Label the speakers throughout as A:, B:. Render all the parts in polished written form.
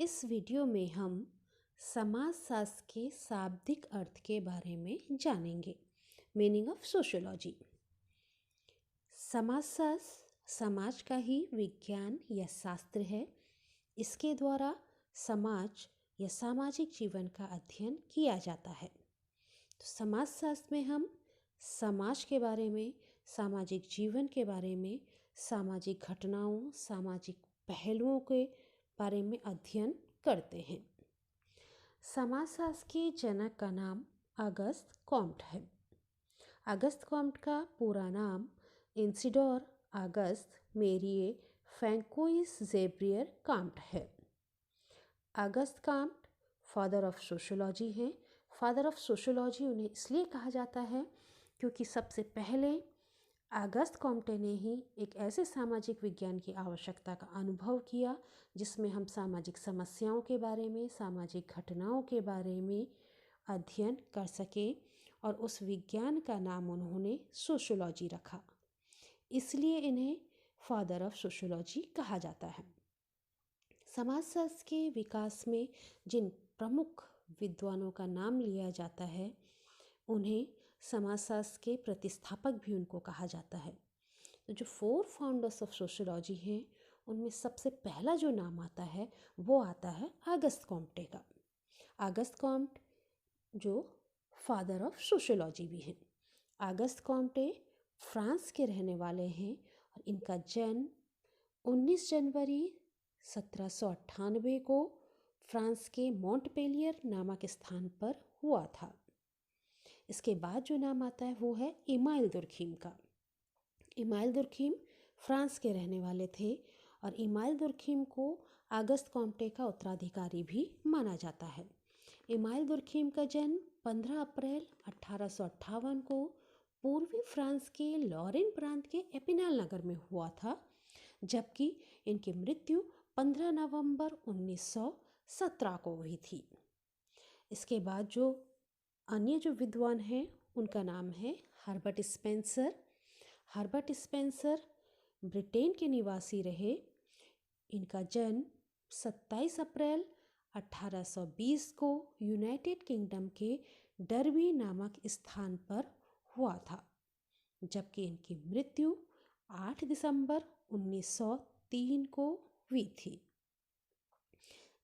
A: इस वीडियो में हम समाजशास्त्र के शाब्दिक अर्थ के बारे में जानेंगे। Meaning of sociology. समाजशास्त्र समाज का ही विज्ञान या शास्त्र है। इसके द्वारा समाज या सामाजिक जीवन का अध्ययन किया जाता है। तो समाजशास्त्र में हम समाज के बारे में, सामाजिक जीवन के बारे में, सामाजिक घटनाओं, सामाजिक पहलुओं के बारे में अध्ययन करते हैं। समाजशास्त्र के जनक का नाम अगस्त कॉम्ट है। अगस्त कॉम्ट का पूरा नाम इसिडोर अगस्त मेरिए फ्रैंकोइस ज़ेब्रियर कॉम्ट है। Auguste Comte father of sociology हैं। फादर ऑफ सोशियोलॉजी उन्हें इसलिए कहा जाता है क्योंकि सबसे पहले अगस्त कॉम्टे ने ही एक ऐसे सामाजिक विज्ञान की आवश्यकता का अनुभव किया जिसमें हम सामाजिक समस्याओं के बारे में, सामाजिक घटनाओं के बारे में अध्ययन कर सकें, और उस विज्ञान का नाम उन्होंने सोशियोलॉजी रखा। इसलिए इन्हें फादर ऑफ सोशियोलॉजी कहा जाता है। समाजशास्त्र के विकास में जिन प्रमुख विद्वानों का नाम लिया जाता है उन्हें समाजशास्त्र के प्रतिस्थापक भी उनको कहा जाता है। तो जो 4 फाउंडर्स ऑफ सोशियोलॉजी हैं उनमें सबसे पहला जो नाम आता है वो आता है अगस्त कॉम्टे का। अगस्त कॉम्ट जो फादर ऑफ सोशियोलॉजी भी हैं। अगस्त कॉम्टे फ्रांस के रहने वाले हैं और इनका जन्म 19 जनवरी 1798 को फ्रांस के मॉन्टपेलियर नामक स्थान पर हुआ था। इसके बाद जो नाम आता है वो है इमाइल दुर्खीम का। इमाइल दुर्खीम फ्रांस के रहने वाले थे और इमाइल दुर्खीम को अगस्त कॉम्टे का उत्तराधिकारी भी माना जाता है। इमाइल दुर्खीम का जन्म 15 अप्रैल 1858 को पूर्वी फ्रांस के लॉरेन प्रांत के एपिनाल नगर में हुआ था, जबकि इनकी मृत्यु 15 नवंबर 1917 को हुई थी। इसके बाद जो अन्य जो विद्वान हैं उनका नाम है Herbert Spencer. Herbert Spencer Britain के निवासी रहे। इनका जन्म 27 अप्रैल 1820 को यूनाइटेड किंगडम के डरबी नामक स्थान पर हुआ था, जबकि इनकी मृत्यु 8 दिसंबर 1903 को हुई थी।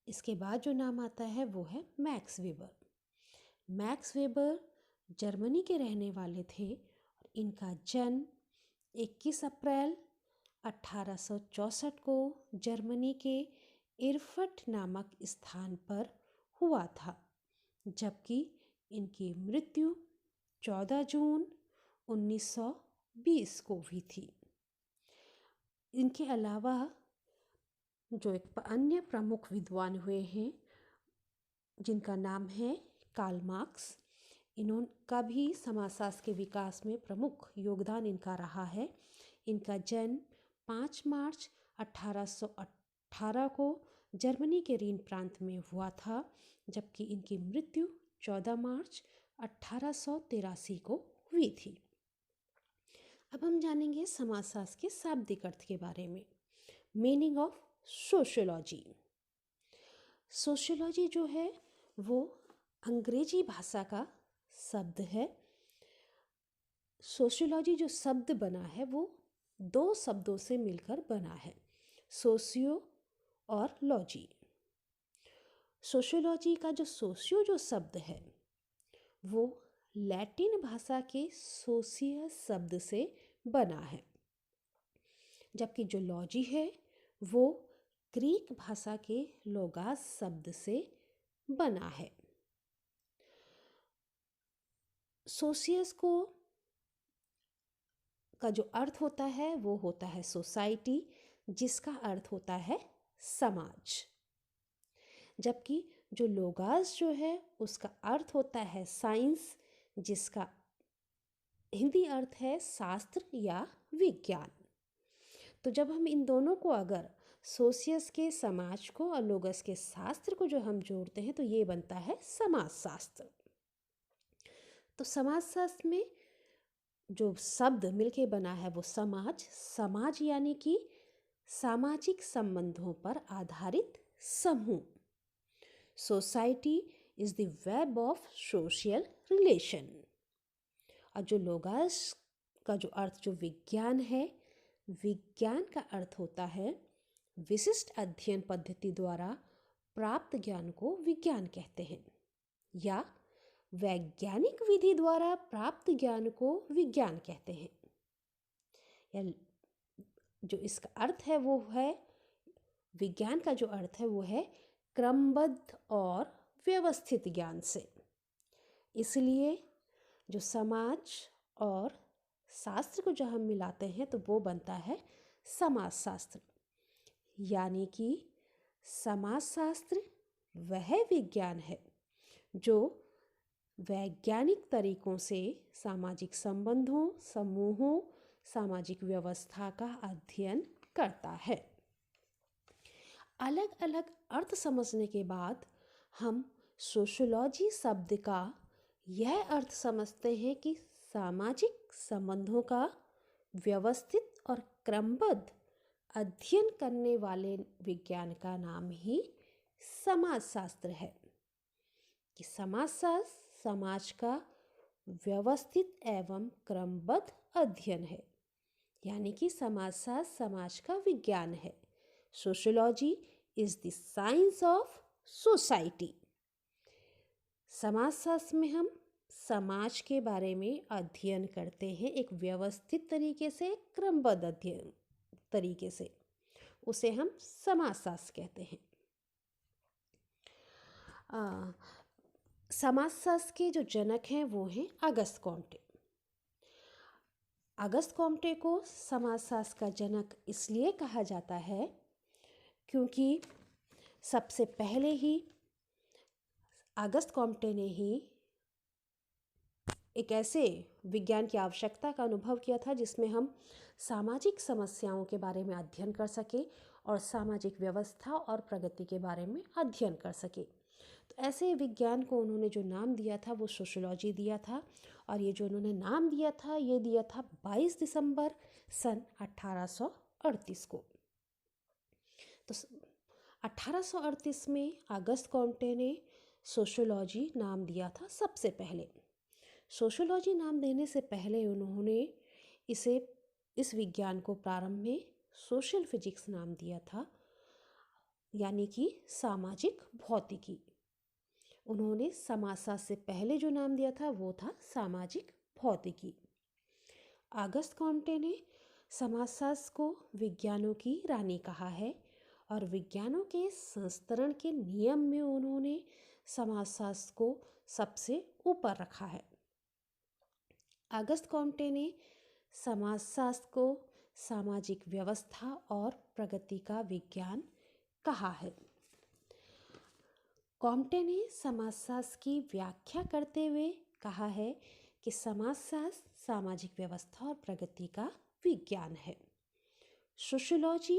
A: इसके बाद जो नाम आता है वो है max weber. Max weber Germany के रहने वाले थे और इनका जन्म 21 अप्रैल 1864 को जर्मनी के इरफट नामक स्थान पर हुआ था, जबकि इनकी मृत्यु 14 जून 1920 को हुई थी। इनके अलावा जो एक अन्य प्रमुख विद्वान हुए हैं जिनका नाम है कार्ल मार्क्स, इनका भी समाजशास्त्र के विकास में प्रमुख योगदान इनका रहा है। इनका जन्म 5 मार्च 1818 को जर्मनी के रीन प्रांत में हुआ था, जबकि इनकी मृत्यु 14 मार्च 1883 को हुई थी। अब हम जानेंगे समाजशास्त्र के शाब्दिक अर्थ के बारे में। Meaning of sociology. सोशियोलॉजी जो है वो अंग्रेजी भाषा का शब्द है। सोशियोलॉजी जो शब्द बना है वो 2 शब्दों से मिलकर बना है, सोशियो और लॉजी। सोशियोलॉजी का जो सोशियो जो शब्द है वो लैटिन भाषा के सोशियस शब्द से बना है, जबकि जो लॉजी है वो ग्रीक भाषा के लोगास शब्द से बना है। सोशियस का जो अर्थ होता है वो होता है सोसाइटी, जिसका अर्थ होता है समाज, जबकि जो लोगास जो है उसका अर्थ होता है साइंस, जिसका हिंदी अर्थ है शास्त्र या विज्ञान। तो जब हम इन दोनों को अगर सोशियस के समाज को और लोगस के शास्त्र को जो हम जोड़ते हैं तो ये बनता है समाजशास्त्र। तो समाजशास्त्र में जो शब्द मिलके बना है वो समाज। समाज यानी कि सामाजिक संबंधों पर आधारित समूह। Society is the web of social relation. और जो लोगस का जो अर्थ जो विज्ञान है, विज्ञान का अर्थ होता है विशिष्ट अध्ययन पद्धति द्वारा प्राप्त ज्ञान को विज्ञान कहते हैं, या वैज्ञानिक विधि द्वारा प्राप्त ज्ञान को विज्ञान कहते हैं। या जो इसका अर्थ है वो है, विज्ञान का जो अर्थ है वो है क्रमबद्ध और व्यवस्थित ज्ञान से। इसलिए जो समाज और शास्त्र को जब हम मिलाते हैं तो वो बनता है समाजशास्त्र। यानी कि समाजशास्त्र वह विज्ञान है जो वैज्ञानिक तरीकों से सामाजिक संबंधों, समूहों, सामाजिक व्यवस्था का अध्ययन करता है। अलग अलग अर्थ समझने के बाद हम सोशियोलॉजी शब्द का यह अर्थ समझते हैं कि सामाजिक संबंधों का व्यवस्थित और क्रमबद्ध अध्ययन करने वाले विज्ञान का नाम ही समाजशास्त्र है। कि समाजशास्त्र समाज का व्यवस्थित एवं क्रमबद्ध अध्ययन है, यानी कि समाजशास्त्र समाज का विज्ञान है। Sociology is the science of society. समाजशास्त्र में हम समाज के बारे में अध्ययन करते हैं एक व्यवस्थित तरीके से, क्रमबद्ध अध्ययन तरीके से, उसे हम समाजशास्त्र कहते हैं। समाजशास्त्र के जो जनक हैं वो हैं अगस्त कॉम्टे। अगस्त कॉम्टे को समाजशास्त्र का जनक इसलिए कहा जाता है क्योंकि सबसे पहले ही अगस्त कॉम्टे ने ही एक ऐसे विज्ञान की आवश्यकता का अनुभव किया था जिसमें हम सामाजिक समस्याओं के बारे में अध्ययन कर सके और सामाजिक व्यवस्था और प्रगति के बारे में अध्ययन कर सके। तो ऐसे विज्ञान को उन्होंने जो नाम दिया था वो सोशियोलॉजी दिया था। और ये जो उन्होंने नाम दिया था ये दिया था 22 दिसंबर सन 1838 को। तो 1838 में अगस्त कॉम्टे ने सोशियोलॉजी नाम दिया था सबसे पहले। सोशियोलॉजी नाम देने से पहले उन्होंने इस विज्ञान को प्रारंभ में सोशल फिजिक्स नाम दिया था, यानी कि सामाजिक भौतिकी। उन्होंने समाजशास्त्र से पहले जो नाम दिया था वो था सामाजिक भौतिकी। अगस्त कॉम्टे ने समाजशास्त्र को विज्ञानों की रानी कहा है और विज्ञानों के संस्तरण के नियम में उन्होंने समाजशास्त्र को सबसे ऊपर रखा है। अगस्त कॉम्टे ने समाजशास्त्र को सामाजिक व्यवस्था और प्रगति का विज्ञान कहा है। कॉम्टे ने समाजशास्त्र की व्याख्या करते हुए कहा है कि समाजशास्त्र सामाजिक व्यवस्था और प्रगति का विज्ञान है। Sociology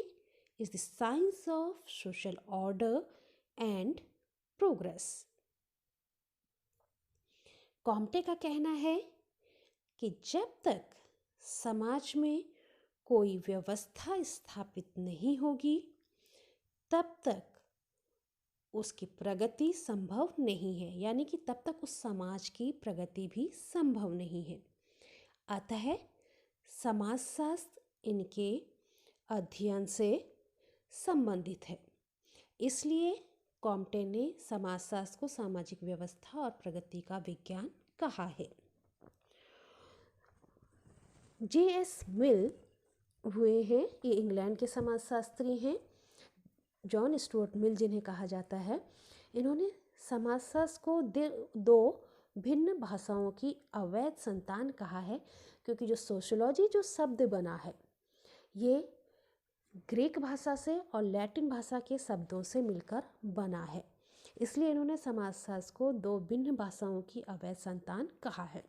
A: is the science of social order and progress. Comte का कहना है कि जब तक समाज में कोई व्यवस्था स्थापित नहीं होगी तब तक उसकी प्रगति संभव नहीं है, यानी कि तब तक उस समाज की प्रगति भी संभव नहीं है। अतः समाजशास्त्र इनके अध्ययन से संबंधित है। इसलिए कॉम्टे ने समाजशास्त्र को सामाजिक व्यवस्था और प्रगति का विज्ञान कहा है। J.S. मिल हुए हैं, ये इंग्लैंड के समाजशास्त्री हैं। जॉन स्टुअर्ट मिल जिन्हें कहा जाता है, इन्होंने समाजशास्त्र को दो भिन्न भाषाओं की अवैध संतान कहा है, क्योंकि जो सोशियोलॉजी जो शब्द बना है ये ग्रीक भाषा से और लैटिन भाषा के शब्दों से मिलकर बना है। इसलिए इन्होंने समाजशास्त्र को दो भिन्न भाषाओं की अवैध संतान कहा है।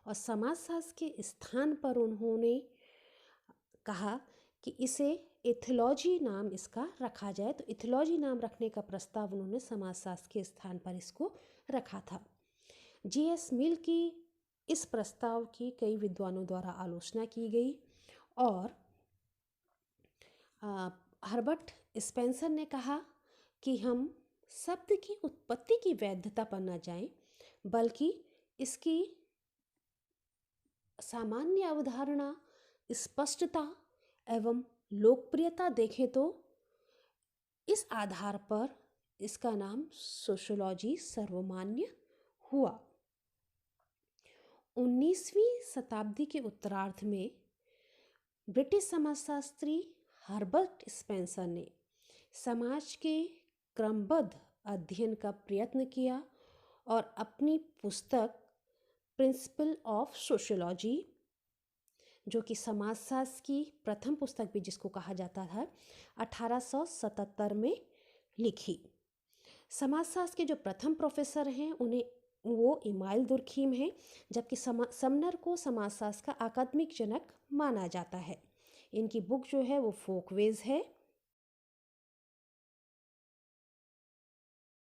A: और समाजशास्त्र के स्थान पर उन्होंने कहा कि इसे इथियोलॉजी नाम इसका रखा जाए। तो इथियोलॉजी नाम रखने का प्रस्ताव उन्होंने समाजशास्त्र के स्थान पर इसको रखा था। J.S. मिल की इस प्रस्ताव की कई विद्वानों द्वारा आलोचना की गई और हर्बर्ट स्पेंसर ने कहा कि हम शब्द की उत्पत्ति की वैधता पर न जाएं, बल्कि इसकी सामान्य अवधारणा, स्पष्टता एवं लोकप्रियता देखें तो इस आधार पर इसका नाम सोशियोलॉजी सर्वमान्य हुआ। 19वीं शताब्दी के उत्तरार्ध में ब्रिटिश समाजशास्त्री हर्बर्ट स्पेंसर ने समाज के क्रमबद्ध अध्ययन का प्रयत्न किया और अपनी पुस्तक प्रिंसिपल ऑफ सोशियोलॉजी, जो कि समाजशास्त्र की प्रथम पुस्तक भी जिसको कहा जाता था, 1877 में लिखी। समाजशास्त्र के जो प्रथम प्रोफेसर हैं उन्हें वो इमाइल दुर्खीम हैं, जबकि समनर को समाजशास्त्र का अकादमिक जनक माना जाता है। इनकी बुक जो है वो फोकवेज है।